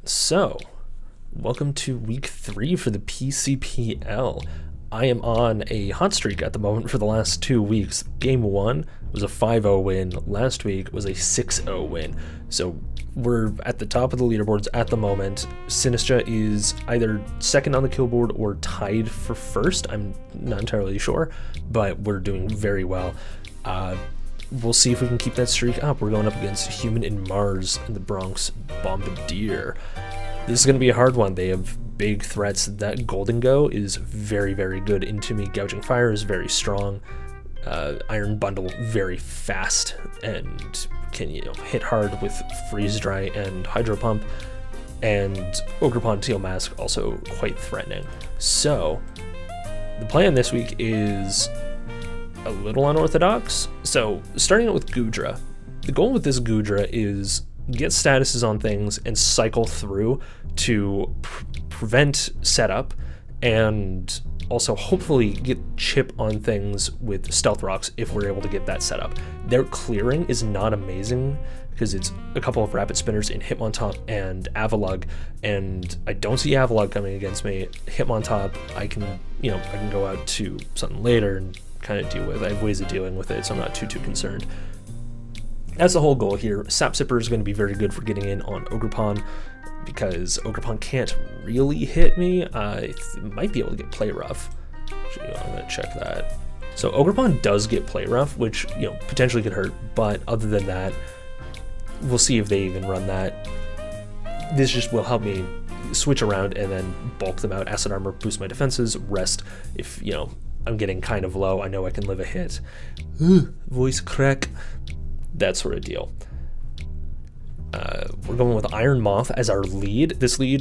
So, welcome to week 3 for the PCPL. I am on a hot streak at the moment for the last 2 weeks. Game 1 was a 5-0 win. Last week was a 6-0 win. So we're at the top of the leaderboards at the moment. Sinistcha is either second on the kill board or tied for first. I'm not entirely sure, but we're doing very well. We'll see if we can keep that streak up. We're going up against Humaninmars and the Bronx Bombirdier. This is going to be a hard one. They have big threats. That Golden Go is very, very good into me. Gouging Fire is very strong. Iron Bundle very fast and can hit hard with Freeze Dry and Hydro Pump. And Ogerpon Teal Mask also quite threatening. So the plan this week is a little unorthodox. So starting out with Goodra, the goal with this Goodra is get statuses on things and cycle through to prevent setup, and also hopefully get chip on things with stealth rocks if we're able to get that set up. Their clearing is not amazing because it's a couple of rapid spinners in Hitmontop and Avalugg, and I don't see Avalugg coming against me. Hitmontop, I can go out to something later and kind of deal with. I have ways of dealing with it, so I'm not too concerned. That's the whole goal here. Sap Sipper is going to be very good for getting in on Ogerpon because Ogerpon can't really hit me. I might be able to get Play Rough. Actually, I'm going to check that. So Ogerpon does get Play Rough, which potentially could hurt, but other than that, we'll see if they even run that. This just will help me switch around and then bulk them out. Acid Armor, boost my defenses, rest if I'm getting kind of low. I know I can live a hit. Voice crack. That sort of deal. We're going with Iron Moth as our lead. This lead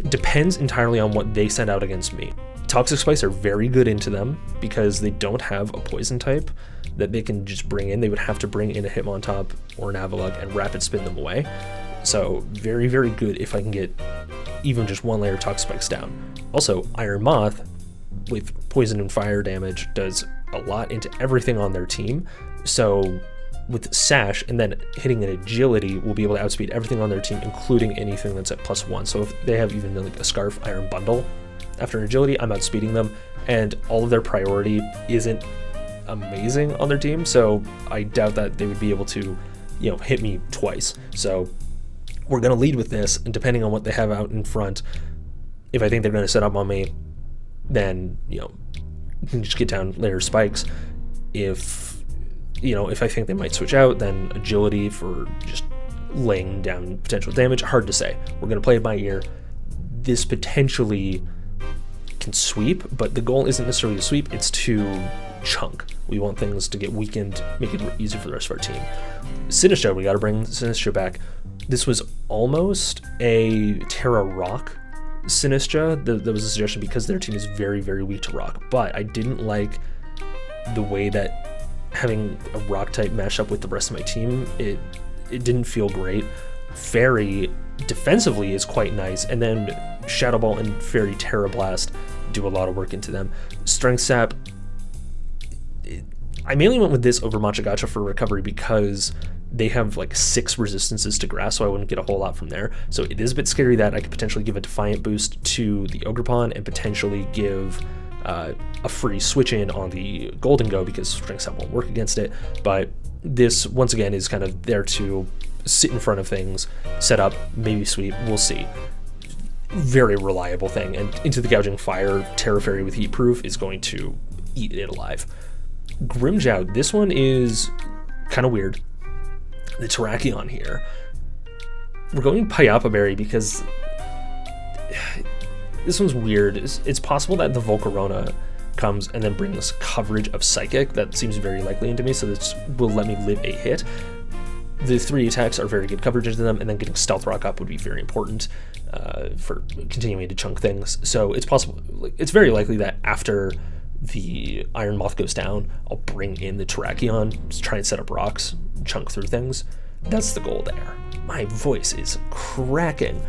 depends entirely on what they send out against me. Toxic Spikes are very good into them because they don't have a poison type that they can just bring in. They would have to bring in a Hitmontop or an Avalugg and rapid spin them away. So very, very good if I can get even just one layer of Toxic Spikes down. Also, Iron Moth with poison and fire damage does a lot into everything on their team. So with Sash and then hitting an agility, we'll be able to outspeed everything on their team, including anything that's at +1. So if they have even like a Scarf Iron Bundle after an agility, I'm outspeeding them, and all of their priority isn't amazing on their team, so I doubt that they would be able to hit me twice. So we're going to lead with this, and depending on what they have out in front, if I think they're going to set up on me, then you can just get down layer spikes. If I think they might switch out, then agility for just laying down potential damage. Hard to say. We're going to play it by ear. This potentially can sweep, but the goal isn't necessarily to sweep, it's to chunk. We want things to get weakened, make it easier for the rest of our team. Sinistcha, we got to bring Sinistcha back. This was almost a Terra Rock Sinistcha. That was a suggestion because their team is very, very weak to rock, but I didn't like the way that having a rock type mash up with the rest of my team, it didn't feel great. Fairy defensively is quite nice, and then Shadow Ball and Fairy Terra Blast do a lot of work into them. Strength Sap, I mainly went with this over Machagacha for recovery because they have like 6 resistances to grass, so I wouldn't get a whole lot from there. So it is a bit scary that I could potentially give a Defiant boost to the Ogerpon and potentially give a free switch in on the Golden Go because Strength Sap won't work against it. But this, once again, is kind of there to sit in front of things, set up, maybe sweep, we'll see. Very reliable thing, and into the Gouging Fire, Terra Fairy with Heat Proof is going to eat it alive. Grimmjow, this one is kind of weird. The Terrakion here. We're going Payapa Berry because this one's weird. It's possible that the Volcarona comes and then brings coverage of Psychic. That seems very likely into me, so this will let me live a hit. The 3 attacks are very good coverage into them, and then getting Stealth Rock up would be very important for continuing to chunk things. So it's possible, it's very likely that after the Iron Moth goes down, I'll bring in the Terrakion, try and set up rocks, chunk through things. That's the goal there. My voice is cracking.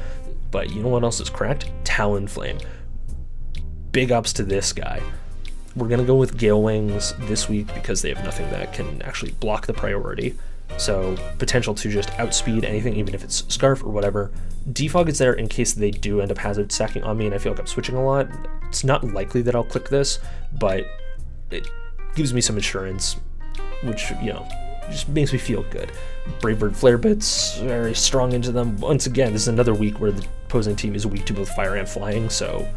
But you know what else is cracked? Talonflame. Big ups to this guy. We're going to go with Gale Wings this week because they have nothing that can actually block the priority. so potential to just outspeed anything, even if it's Scarf or whatever. Defog is there in case they do end up hazard stacking on me, and I feel like I'm switching a lot. It's not likely that I'll click this, but it gives me some insurance, which, you know, just makes me feel good. Bravebird Flare Bits, very strong into them. Once again, this is another week where the opposing team is weak to both fire and flying, so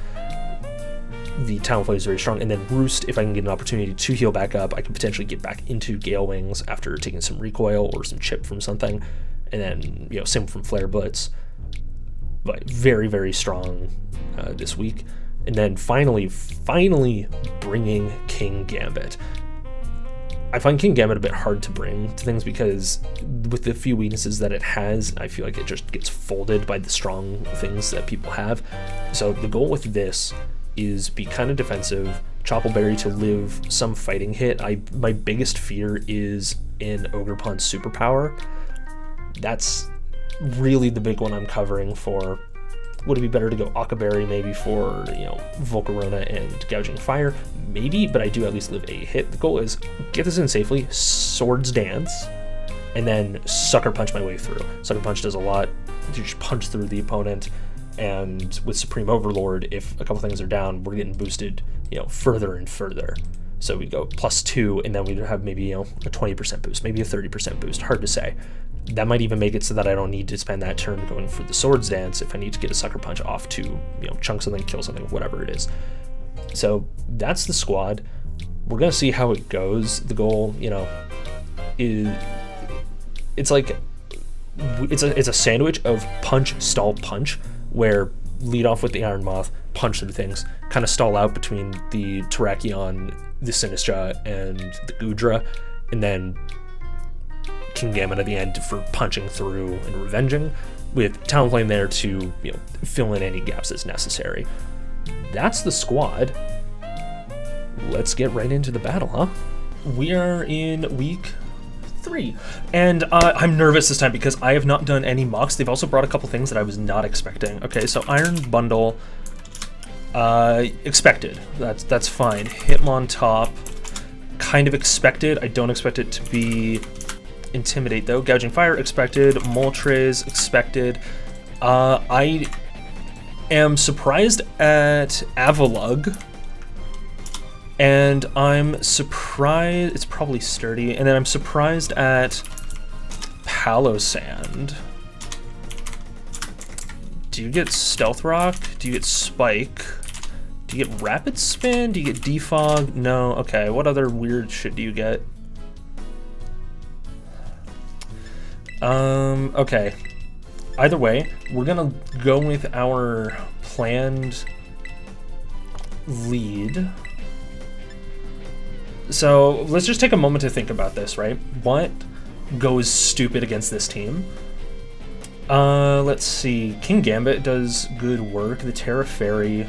the Talonflame is very strong. And then Roost, if I can get an opportunity to heal back up, I can potentially get back into Gale Wings after taking some recoil or some chip from something. And then, you know, same from Flare Blitz. But very, very strong this week. And then finally bringing King Gambit. I find King Gambit a bit hard to bring to things because with the few weaknesses that it has, I feel like it just gets folded by the strong things that people have. So the goal with this is be kind of defensive, Choppleberry to live some fighting hit. My biggest fear is in Ogrepon's superpower. That's really the big one I'm covering for. Would it be better to go Akaberry maybe for, you know, Volcarona and Gouging Fire? Maybe, but I do at least live a hit. The goal is get this in safely, Swords Dance, and then Sucker Punch my way through. Sucker Punch does a lot. You just punch through the opponent, and with Supreme Overlord, if a couple things are down, we're getting boosted, you know, further and further. So we go +2, and then we'd have maybe, you know, a 20% boost, maybe a 30% boost, hard to say. That might even make it so that I don't need to spend that turn going for the Swords Dance if I need to get a Sucker Punch off to, you know, chunk something, kill something, whatever it is. So that's the squad. We're gonna see how it goes. The goal, you know, is it's a sandwich of punch, stall, punch, where lead off with the Iron Moth, punch through things, kind of stall out between the Terrakion, the Sinistcha, and the Goodra, and then King Gambit at the end for punching through and revenging, with Talonflame there to, you know, fill in any gaps as necessary. That's the squad. Let's get right into the battle, huh? We are in week 3, and I'm nervous this time because I have not done any mocks. They've also brought a couple things that I was not expecting. Okay, so Iron Bundle, expected. That's fine. Hitmon top, kind of expected. I don't expect it to be Intimidate though. Gouging Fire expected. Moltres expected. I am surprised at Avalug, and I'm surprised it's probably Sturdy, and then I'm surprised at Palossand. Do you get Stealth Rock? Do you get Spike? Do you get Rapid Spin? Do you get Defog? No. Okay, what other weird shit do you get? Okay. Either way, we're gonna go with our planned lead. So let's just take a moment to think about this, right? What goes stupid against this team? Let's see. King Gambit does good work. The Terra Fairy,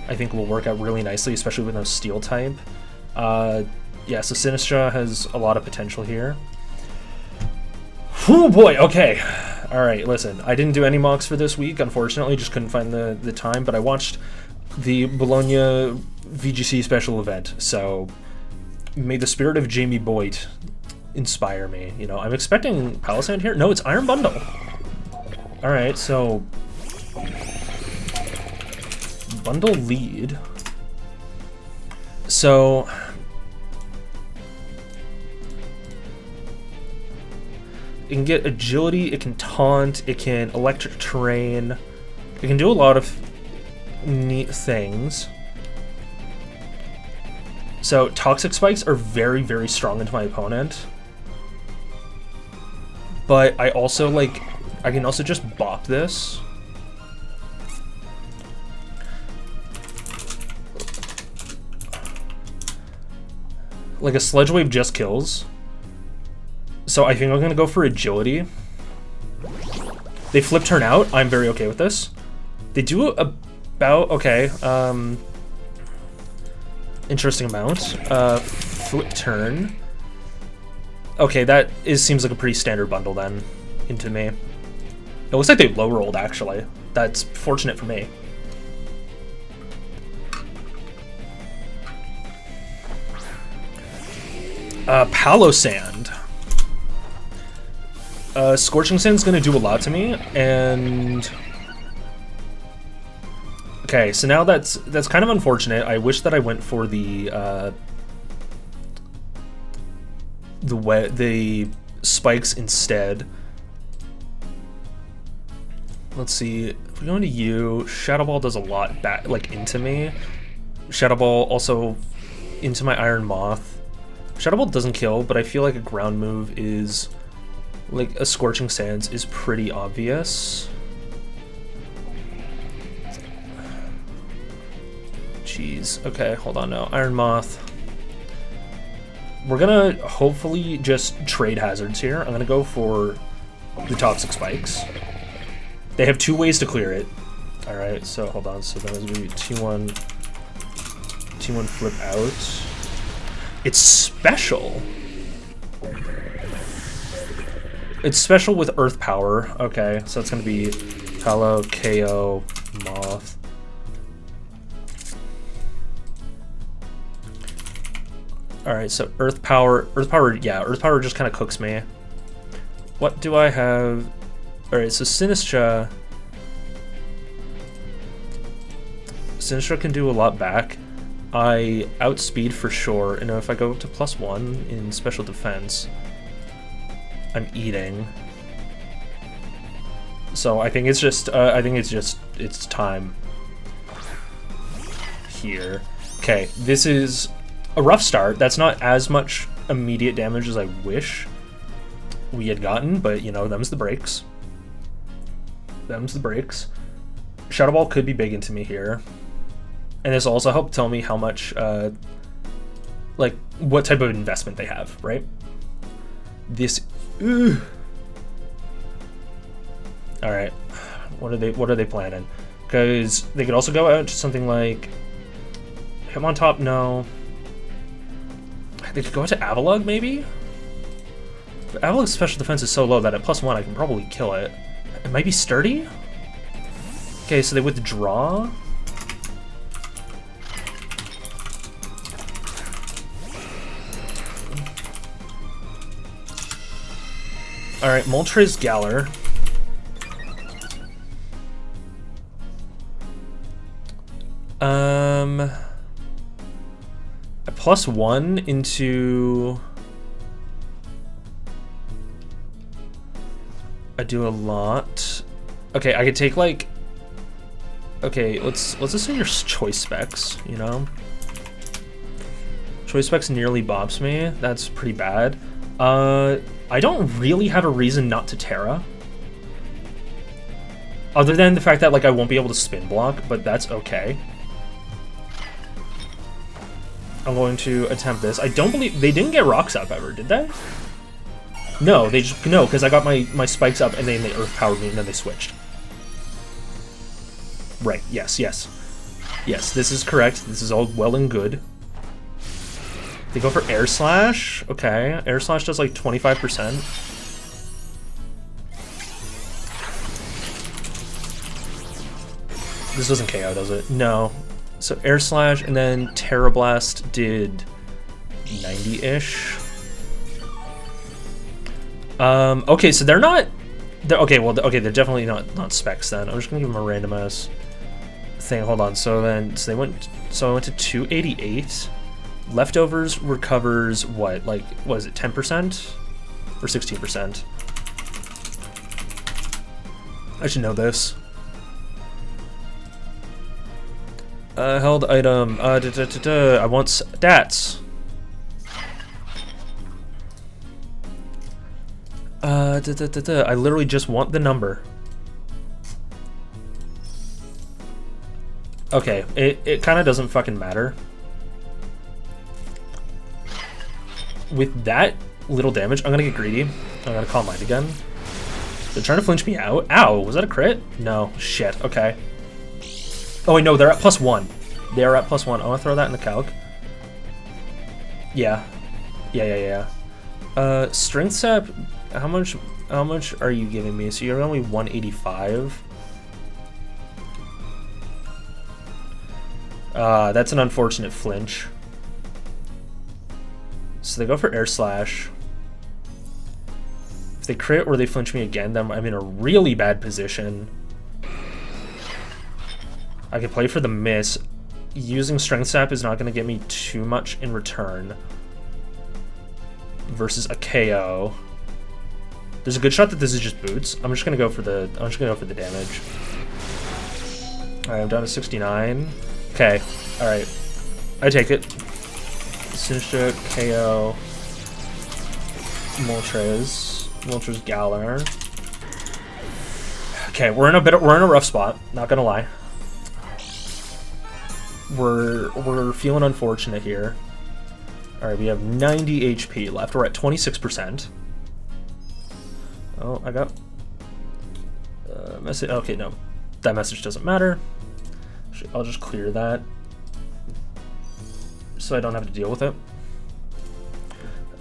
I think, will work out really nicely, especially with no Steel type. Yeah, so Sinistcha has a lot of potential here. Oh boy, okay. Alright, listen, I didn't do any mocks for this week, unfortunately, just couldn't find the time, but I watched the Bologna VGC special event, so may the spirit of Jamie Boyd inspire me. You know, I'm expecting Palossand here. No, it's Iron Bundle. Alright, so Bundle lead. So it can get agility, it can taunt, it can electric terrain, it can do a lot of neat things. So Toxic Spikes are very, very strong into my opponent. But I also, like, I can also just bop this. Like, a Sledge Wave just kills. So I think I'm gonna go for agility. They flip turn out. I'm very okay with this. They do about okay. Interesting amount. Flip turn. Okay, that seems like a pretty standard bundle then, into me. It looks like they low rolled actually. That's fortunate for me. Palossand. Scorching Sand's gonna do a lot to me, and... Okay, so now that's kind of unfortunate. I wish that I went for the spikes instead. Let's see, if we go into you, Shadow Ball does a lot back, like, into me. Shadow Ball also into my Iron Moth. Shadow Ball doesn't kill, but I feel like a ground move is, like, a Scorching Sands is pretty obvious. Jeez, okay, hold on now. Iron Moth. We're gonna hopefully just trade hazards here. I'm gonna go for the Toxic Spikes. They have 2 ways to clear it. Alright, so hold on. So then it's gonna be T1 flip out. It's special. It's special with Earth Power. Okay, so it's gonna be Hollow, KO, Moth. Alright, so Earth Power, yeah, Earth Power just kind of cooks me. What do I have? Alright, so Sinistcha can do a lot back. I outspeed for sure, and if I go up to +1 in special defense, I'm eating. So I think it's just, it's time here. Okay, this is a rough start. That's not as much immediate damage as I wish we had gotten, but you know, them's the breaks. Them's the breaks. Shadow Ball could be big into me here. And this also helped tell me how much, like, what type of investment they have, right? This, Alright, what are they planning? Because they could also go out to something like Hitmontop, no. They could go out to Avalugg, maybe? But Avalugg's special defense is so low that at +1 I can probably kill it. It might be Sturdy? Okay, so they withdraw? Alright, Moltres Galar. A +1 into... I do a lot. Okay, I could take like... Okay, let's assume your choice specs, you know? Choice specs nearly bops me. That's pretty bad. I don't really have a reason not to Terra. Other than the fact that, like, I won't be able to spin block, but that's okay. I'm going to attempt this. I don't believe... They didn't get rocks up ever, did they? No, they just... No, because I got my spikes up and then they Earth Powered me and then they switched. Right, yes, yes. Yes, this is correct. This is all well and good. They go for Air Slash. Okay, Air Slash does like 25%. This doesn't KO, does it? No. So Air Slash and then Terra Blast did 90-ish. Okay, so they're not... okay, well, okay, they're definitely not specs then. I'm just gonna give them a random ass thing. Hold on. So I went to 288. Leftovers recovers what? Like, what is it? 10% or 16%? I should know this. Held item. I want stats. I literally just want the number. Okay, it kind of doesn't fucking matter. With that little damage, I'm gonna get greedy. I'm gonna Calm Mind again. They're trying to flinch me out. Ow, was that a crit? No, shit, okay. Oh wait, no, they're at +1. They are at +1. I wanna throw that in the calc. Yeah. Yeah. Strength Sap, how much are you giving me? So you're only 185. That's an unfortunate flinch. So they go for Air Slash. If they crit or they flinch me again, then I'm in a really bad position. I can play for the miss. Using Strength Sap is not going to get me too much in return. Versus a KO. There's a good shot that this is just boots. I'm just gonna go for the damage. Alright, I'm down to 69. Okay, alright. I take it. Sinistcha, KO. Moltres Galar. Okay, we're in a rough spot, not gonna lie. We're feeling unfortunate here. Alright, we have 90 HP left. We're at 26%. Oh, I got a message. Okay, no. That message doesn't matter. I'll just clear that so I don't have to deal with it.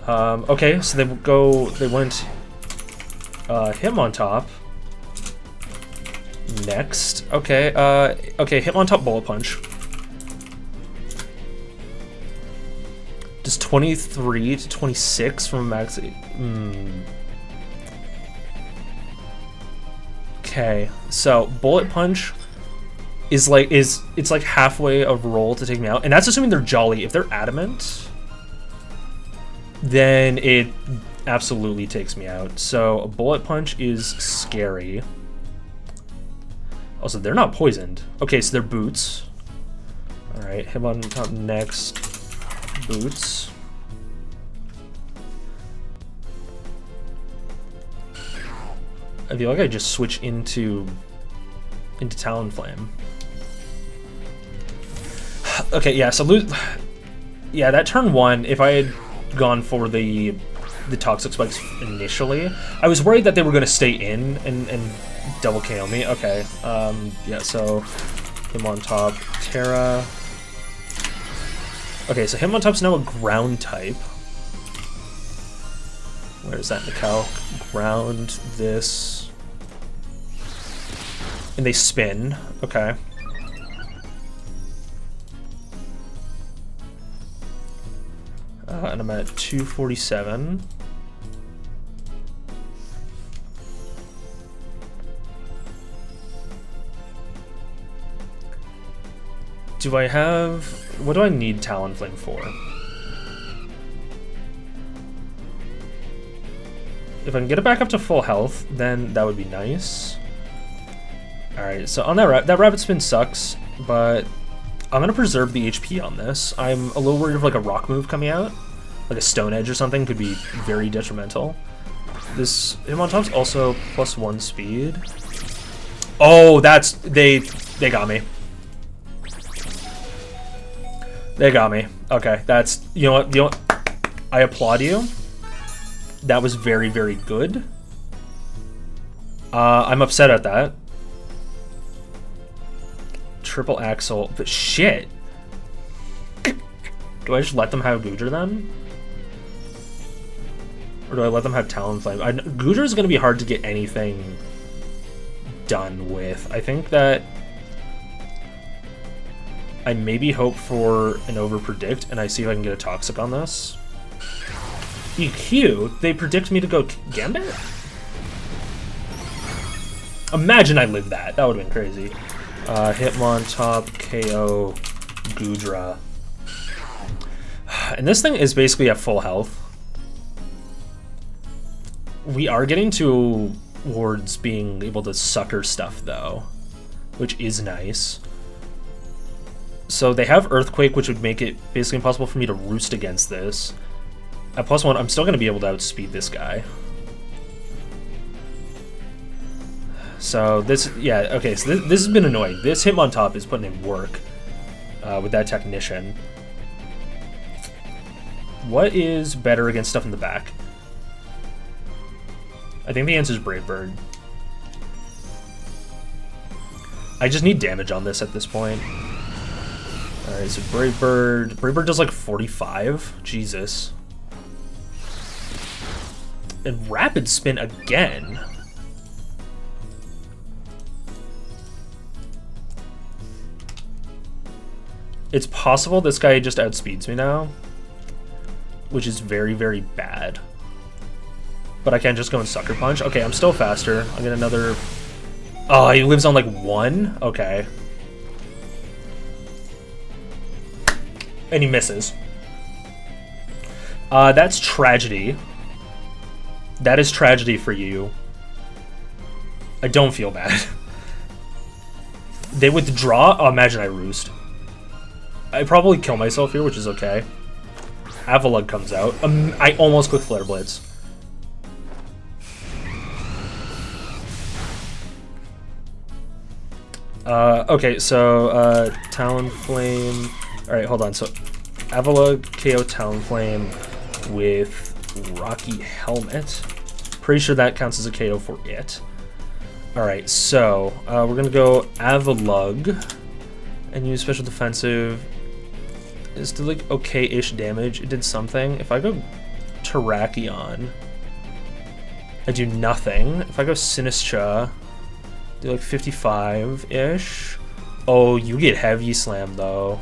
Okay, so they went him on top. Next. Okay, okay, him on top bullet punch. Does 23 to 26 from max? Okay, so bullet punch is like it's like halfway of roll to take me out, and that's assuming they're jolly. If they're adamant, then it absolutely takes me out. So a bullet punch is scary. Also, they're not poisoned. Okay, so they're boots. All right, him on top next. Boots. I feel like I just switch into Talonflame. Okay, yeah, so yeah, that turn one, if I had gone for the Toxic Spikes initially, I was worried that they were going to stay in and double KO me. Okay, yeah, so him on top, Terra. Okay, so him on top's now a ground type. Where is that in the calc? Ground, this. And they spin. Okay. And I'm at 247. Do I have... What do I need Talonflame for? If I can get it back up to full health, then that would be nice. Alright, so on that Rapid Spin sucks, but I'm going to preserve the HP on this. I'm a little worried of like a rock move coming out. Like a Stone Edge or something could be very detrimental. This him on top's also +1 speed. Oh, that's... They got me. They got me. Okay, that's... You know what? I applaud you. That was very, very good. I'm upset at that. Triple Axle. But shit. Do I just let them have Goodra then? Or do I let them have Talonflame? Goodra is going to be hard to get anything done with. I think that I maybe hope for an overpredict, and I see if I can get a Toxic on this. EQ? They predict me to go Gambit? Imagine I lived that. That would have been crazy. Hitmontop, KO, Goodra. And this thing is basically at full health. We are getting towards being able to sucker stuff, though, which is nice. So they have Earthquake, which would make it basically impossible for me to roost against this. At +1, I'm still going to be able to outspeed this guy. So this, yeah, okay, so this has been annoying. This Hitmontop is putting in work with that Technician. What is better against stuff in the back? I think the answer is Brave Bird. I just need damage on this at this point. Alright, so Brave Bird does like 45? Jesus. And Rapid Spin again. It's possible this guy just outspeeds me now, which is very, very bad. But I can't just go and Sucker Punch. Okay, I'm still faster. I'll get another... Oh, he lives on like 1? Okay. And he misses. That's tragedy. That is tragedy for you. I don't feel bad. They withdraw? Oh, imagine I roost. I probably kill myself here, which is okay. Avalug comes out. I almost click Flare Blitz. Okay, so, Talonflame... Alright, hold on. So, Avalug KO Talonflame with Rocky Helmet. Pretty sure that counts as a KO for it. Alright, so, we're gonna go Avalug and use Special Defensive. It's did like okay-ish damage. It did something. If I go Terrakion, I do nothing. If I go Sinistcha, do like 55-ish. Oh, you get Heavy Slam though.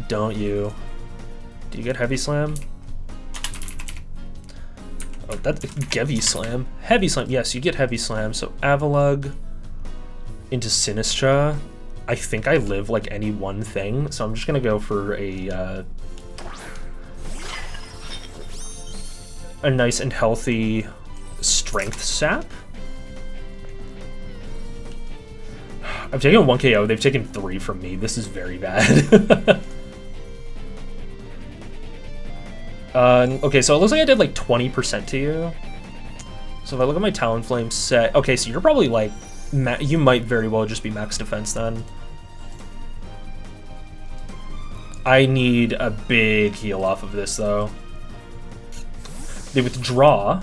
Don't you? Do you get Heavy Slam? Oh, that's Heavy Slam. Heavy Slam. Yes, you get Heavy Slam. So Avalug into Sinistcha. I think I live like any one thing, so I'm just gonna go for a nice and healthy Strength Sap. I've taken 1 KO. They've taken 3 from me. This is very bad. Okay, so it looks like I did like 20% to you. So if I look at my Talonflame set... Okay, so you're probably like... You might very well just be max defense then. I need a big heal off of this, though. They withdraw.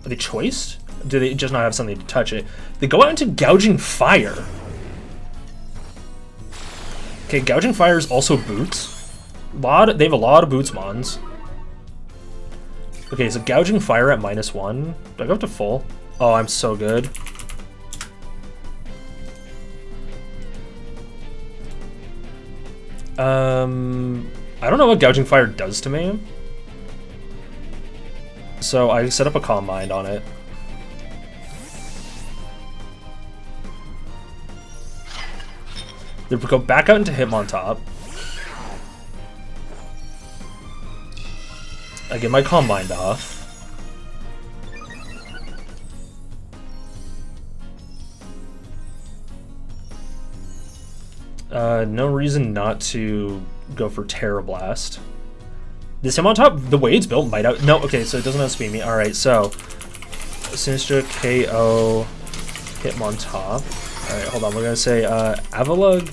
Are they choiced? Do they just not have something to touch it? They go out into Gouging Fire. Okay, Gouging Fire is also boots. They have a lot of boots mons. Okay, so Gouging Fire at -1. Do I go up to full? Oh, I'm so good. I don't know what Gouging Fire does to me. So I set up a Calm Mind on it. They go back out into Hitmontop. I get my Calm Mind off. No reason not to go for Terra Blast. This Hitmontop, the way it's built, might out. No, okay, so it doesn't outspeed me. Alright, so Sinistcha KO Hitmontop. Alright, hold on. We're gonna say Avalug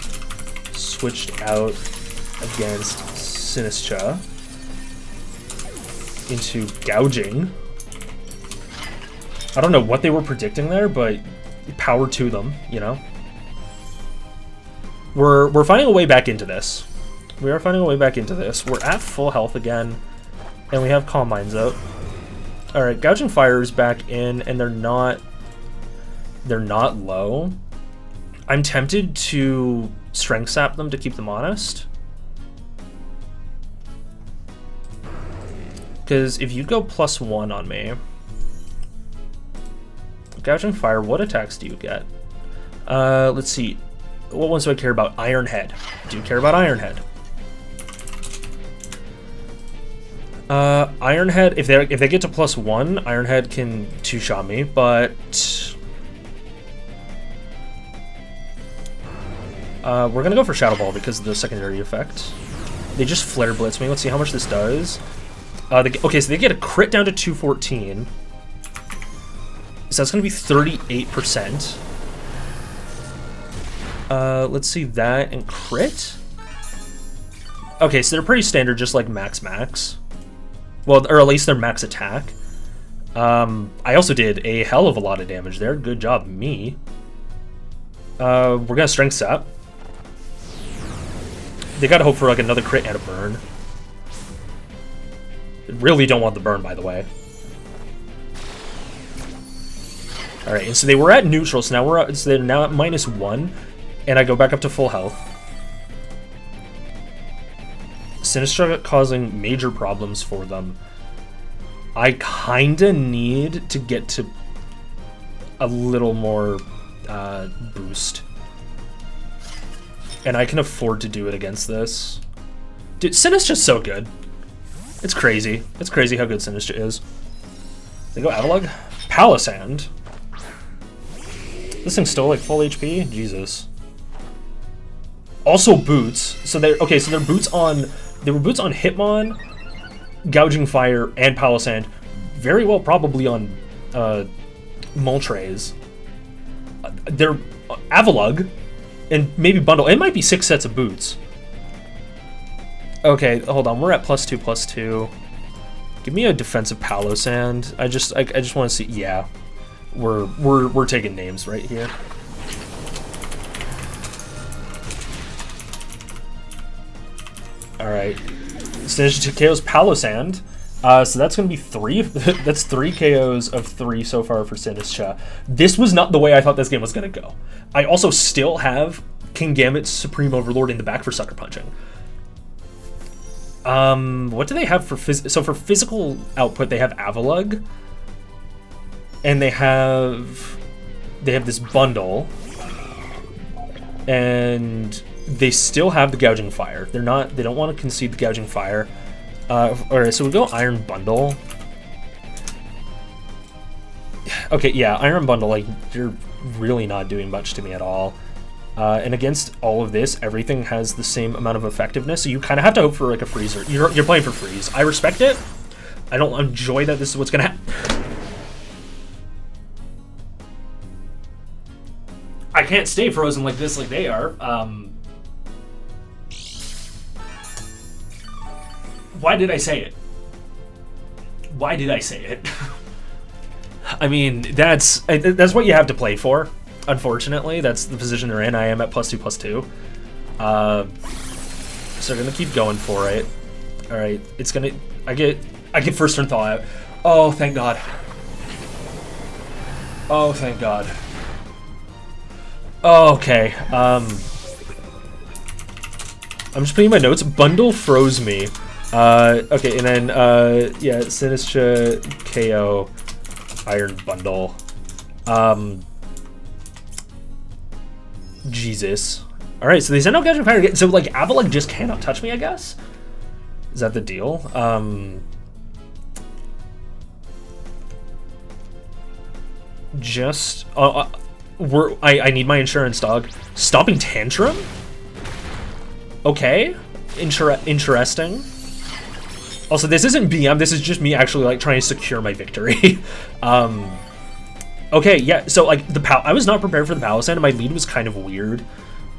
switched out against Sinistcha into Gouging. I don't know what they were predicting there, but power to them, you know? We're finding a way back into this. We are finding a way back into this. We're at full health again, and we have Calm Minds out. Alright, Gouging Fire is back in, and they're not low. I'm tempted to Strength Sap them to keep them honest. Because if you go +1 on me, Gouging Fire, what attacks do you get? Let's see. What ones do I care about? Iron Head. Do you care about Iron Head? Iron Head, if they get to +1, Iron Head can 2-shot me, but we're gonna go for Shadow Ball because of the secondary effect. They just Flare Blitz me. Let's see how much this does. Okay, so they get a crit down to 214. So that's gonna be 38%. Let's see that and crit. Okay, so they're pretty standard, just like max. Well, or at least they're max attack. I also did a hell of a lot of damage there. Good job, me. We're gonna Strength Sap. They gotta hope for like another crit and a burn. Really don't want the burn, by the way. Alright, and so they were at neutral, so now they're now at -1, and I go back up to full health. Sinistcha causing major problems for them. I kinda need to get to a little more boost. And I can afford to do it against this. Dude, Sinistcha's so good. It's crazy. It's crazy how good Sinistcha is. They go Avalug? Palisand. This thing's still like full HP? Jesus. Also boots. So they're okay, so they're boots on Hitmon, Gouging Fire, and Palisand. Very well probably on Moltres. They're Avalug and maybe bundle. It might be 6 sets of boots. Okay, hold on. We're at +2/+2. Give me a defensive Palisand. I just want to see. Yeah, we're taking names right here. All right, Sinistcha KOs Palisand. So that's gonna be 3. That's 3 KOs of 3 so far for Sinistcha. This was not the way I thought this game was gonna go. I also still have Kingambit's Supreme Overlord in the back for sucker punching. What do they have for so for physical output? They have Avalug, and they have this bundle, and they still have the Gouging Fire. They don't want to concede the Gouging Fire. Alright, so we go Iron Bundle. Okay, yeah, Iron Bundle, like, you're really not doing much to me at all. And against all of this, everything has the same amount of effectiveness, so you kind of have to hope for, like, a freezer. You're playing for freeze. I respect it. I don't enjoy that this is what's gonna happen. I can't stay frozen like this like they are. Why did I say it? Why did I say it? I mean, that's what you have to play for. Unfortunately, that's the position they're in. I am at +2/+2. So they're gonna keep going for it. All right, it's gonna. I get first turn thaw out. Oh, thank God. Oh, thank God. Oh, okay. I'm just putting my notes. Bundle froze me. Okay, and then yeah, Sinistcha KO Iron Bundle. Jesus. All right, so they send out Gouging Fire again. So like Avalug just cannot touch me, I guess. Is that the deal? Just I need my insurance, dog. Stopping Tantrum? Okay. Interesting. Also, this isn't BM, this is just me actually like trying to secure my victory. Okay, yeah, so like I was not prepared for the Palisand, and my lead was kind of weird,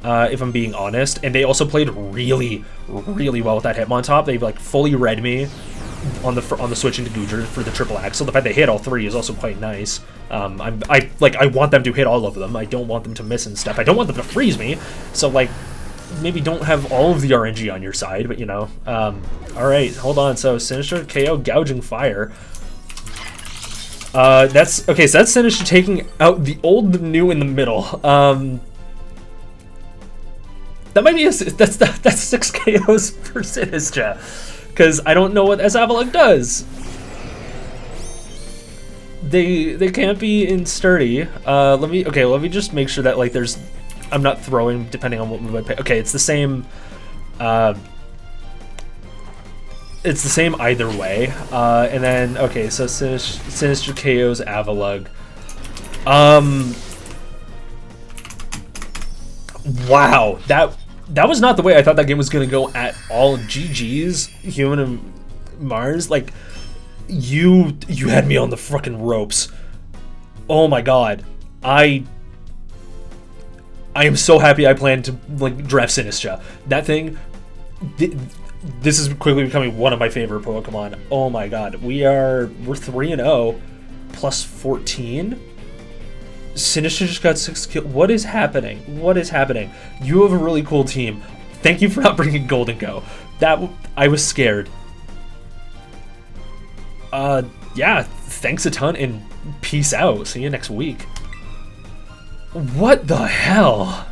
if I'm being honest. And they also played really, really well with that Hitmon top. They like fully read me on the switch into Goodger for the triple axle. The fact they hit all 3 is also quite nice. I want them to hit all of them. I don't want them to miss and step. I don't want them to freeze me. So like, maybe don't have all of the RNG on your side, but you know. All right, hold on. So Sinistcha KO Gouging Fire. That's okay. So that's Sinistcha taking out the old, the new in the middle. That might be that's 6 KOs for Sinistcha, because I don't know what Avalug does. They can't be in sturdy. Let me just make sure that like I'm not throwing depending on what move I pick. Okay, it's the same. It's the same either way. And then okay, so Sinistcha KOs Avalug. Wow, that was not the way I thought that game was gonna go at all. GG's, Humaninmars. Like you had me on the frickin' ropes. Oh my God, I am so happy I planned to like draft Sinistcha. That thing. This is quickly becoming one of my favorite Pokemon. Oh my God, we're 3-0 plus 14. Sinistcha just got 6 kills. What is happening? What is happening? You have a really cool team. Thank you for not bringing Golden Go. I was scared. Yeah, thanks a ton and peace out. See you next week. What the hell?